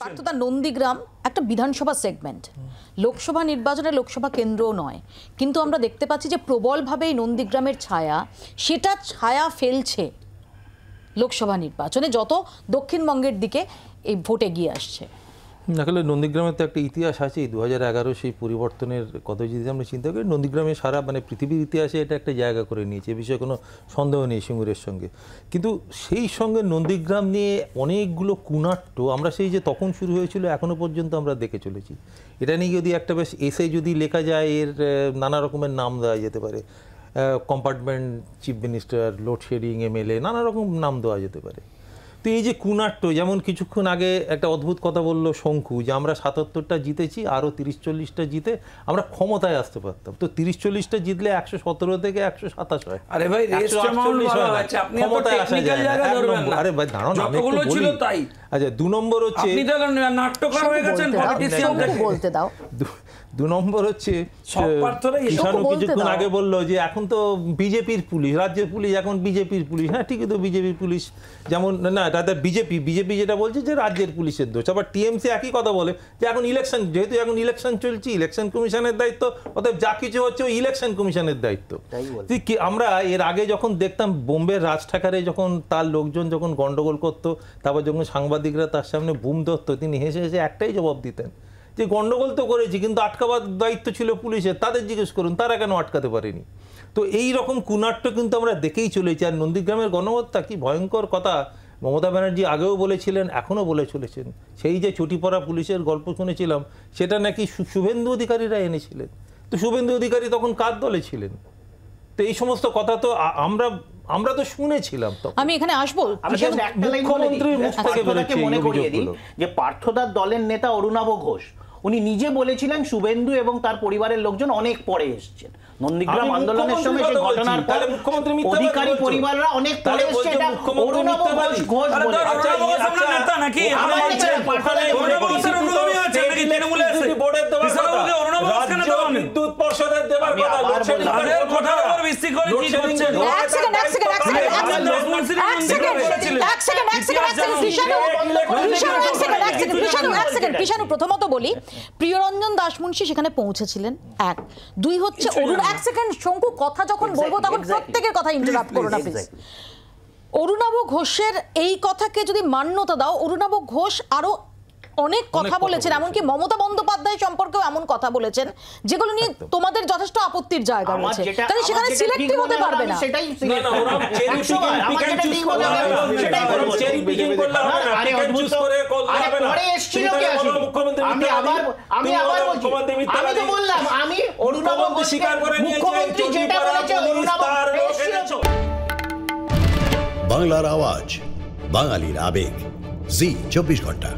পার্থদা নন্দীগ্রাম একটা বিধানসভা সেগমেন্ট, লোকসভা নির্বাচনে লোকসভা কেন্দ্রও নয়, কিন্তু আমরা দেখতে পাচ্ছি যে প্রবলভাবে এই নন্দীগ্রামের সেটা ছায়া ফেলছে লোকসভা নির্বাচনে, যত দক্ষিণবঙ্গের দিকে এই ভোট এগিয়ে আসছে। আসলে নন্দীগ্রামের তো একটা ইতিহাস আছে, 2011 সেই পরিবর্তনের কথা যদি আমরা চিন্তা করি, নন্দীগ্রামে সারা পৃথিবীর ইতিহাসে এটা একটা জায়গা করে নিয়েছে, এ বিষয়ে কোনো সন্দেহ নেই সিঙ্গুরের সঙ্গে। কিন্তু সেই সঙ্গে নন্দীগ্রাম নিয়ে অনেকগুলো কুনাট্য আমরা সেই যে তখন শুরু হয়েছিল এখনও পর্যন্ত আমরা দেখে চলেছি। এটা নিয়ে যদি একটা বেশ এসে যদি লেখা যায়, এর নানা রকমের নাম দেওয়া যেতে পারে, compartment chief minister, load shedding, MLA, নানা রকম নাম দেওয়া যেতে পারে। তো এই যে কুনাট্য, যেমন কিছুক্ষণ আগে একটা অদ্ভুত কথা বললো শঙ্কু, যে আমরা 77টা জিতেছি, আরও 30-40টা জিতে আমরা ক্ষমতায় আসতে পারতাম। তো 30-40টা জিতলে 117 থেকে 127 হয়। আরে ভাই, ক্ষমতায় আসা যায় না। আরে ভাই দাঁড়ান, আমি একটু বলি। আচ্ছা, 2 নম্বর হচ্ছে নাট্যকার হয়ে গেছেন, বলতে দাও। 2 নম্বর হচ্ছে কিষাণু কিছুক্ষণ আগে বললো যে এখন তো বিজেপির পুলিশ, রাজ্যের পুলিশ এখন বিজেপির পুলিশ। হ্যাঁ ঠিকই তো, বিজেপির পুলিশ যেমন না, তাদের বিজেপি যেটা বলছে যে রাজ্যের পুলিশের দোষ। আবার টিএমসি একই কথা বলে যে এখন ইলেকশন, যেহেতু এখন ইলেকশন চলছে, ইলেকশন কমিশনের দায়িত্ব, অতএব যা কিছু হচ্ছে ওই ইলেকশন কমিশনের দায়িত্ব। আমরা এর আগে যখন দেখতাম বোম্বের রাজ ঠাকারে যখন তার লোকজন যখন গন্ডগোল করতো, তারপর যখন সাংবাদিকরা তার সামনে বুম ধরতো, তিনি হেসে হেসে একটাই জবাব দিতেন যে গন্ডগোল তো করেছি, কিন্তু আটকাবার দায়িত্ব ছিল পুলিশের, তাদের জিজ্ঞেস করুন তারা কেন আটকাতে পারেনি। তো এই রকম কুনাট্য কিন্তু আমরা দেখেই চলেছি। আর নন্দীগ্রামের গণহত্যা কি ভয়ঙ্কর কথা মমতা ব্যানার্জি আগেও বলেছিলেন, এখনও বলে চলেছেন। সেই যে চটিপড়া পুলিশের গল্প শুনেছিলাম, সেটা নাকি শুভেন্দু অধিকারীরা এনেছিলেন। তো শুভেন্দু অধিকারী তখন কার দলে ছিলেন? তো এই সমস্ত কথা তো আমরা তো শুনেছিলাম। আমি এখানে আসবো, মুখ্যমন্ত্রীর মুখ থেকে মনে করিয়ে দিই যে পার্থদার দলের নেতা অরুণাভ ঘোষ উনি নিজে বলেছিলেন শুভেন্দু এবং তার পরিবারের লোকজন অনেক পরে এসেছেন নন্দীগ্রাম আন্দোলনের সময়। সেই ঘটনার পর অধিকারী পরিবাররা অনেক পরে এসেছে, এটা অরুণাভ ঘোষ বলে। বিদ্যুৎ পর্ষদের দেবার কথা প্রথমত বলি, প্রিয়রঞ্জন দাশমুন্সী সেখানে পৌঁছেছিলেন। 1, 2 হচ্ছে এক সেকেন্ড শঙ্কু, কথা যখন বলবো তখন প্রত্যেকের কথা ইন্টারাপ্ট করো না প্লিজ। অরুণাভ ঘোষের এই কথাকে যদি মান্যতা দাও, অরুণাভ ঘোষ আরো অনেক কথা বলেছেন, এমনকি মমতা বন্দ্যোপাধ্যায় সম্পর্কেও এমন কথা বলেছেন যেগুলো নিয়ে তোমাদের যথেষ্ট আপত্তির জায়গা রয়েছে। তাহলে সেখানে সিলেক্টিভ হতে পারবে না। বাংলার আওয়াজ, বাঙালির আবেগ, জি 24 ঘন্টা।